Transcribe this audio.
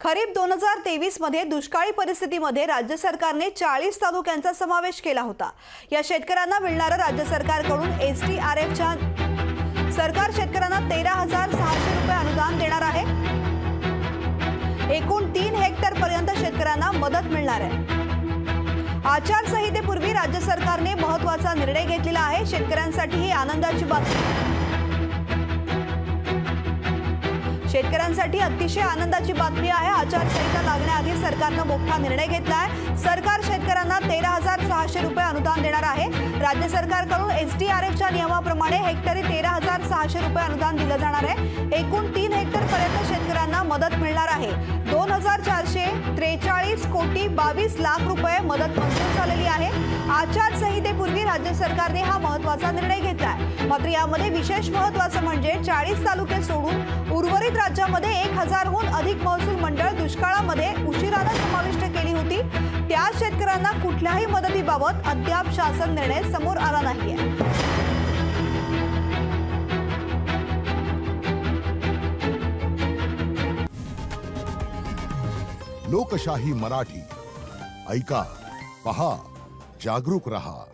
खरीप 2023 मध्ये दुष्काळी परिस्थितीमध्ये राज्य सरकारने 40 तालुक्यांचा समावेश केला होता। या शेतकऱ्यांना मिळणारे राज्य सरकारकडून SDRFच्या सरकार शेतकऱ्यांना 13,600 रुपये अनुदान देणार आहे। एकूण 3 हेक्टर पर्यंत शेतकऱ्यांना मदत मिळणार आहे। आचारसंहितेपूर्वी राज्य सरकारने महत्त्वाचा निर्णय घेतलेला आहे। शेतकऱ्यांसाठी ही आनंदाची बातमी शेतकऱ्यांसाठी अतिशय आनंदाची बातमी आहे। आचारसंहिता लागण्याआधी सरकारने मोठा निर्णय घेतला आहे। सरकार शेतकऱ्यांना 13,600 रुपये अनुदान देणार आहे। राज्य सरकारकडून SDRFच्या नियमाप्रमाणे हेक्टरी 13,600 रुपये अनुदान दिले जाणार आहे। एकूण 3 हेक्टर पर्यंत शेतकऱ्यांना मदत मिळणार आहे। 2,443 कोटी 22 लाख रुपये मदत मंजूर झालेली आहे। आचारसंहितेपूर्वी राज्य सरकारने हा महत्त्वाचा निर्णय घेतला आहे। मात्र यामध्ये विशेष महत्त्वाचं म्हणजे 40 तालुके सोडून उर्वरित राज्यामध्ये 1000हून अधिक महसूल मंडळ दुष्काळामध्ये उशिराने समाविष्ट केली होती। त्या शेतकऱ्यांना कुठल्याही मदतीबाबत अद्याप शासन निर्णय समोर आला नाहीये। लोकशाही मराठी ऐका, पहा, जागरूक रहा।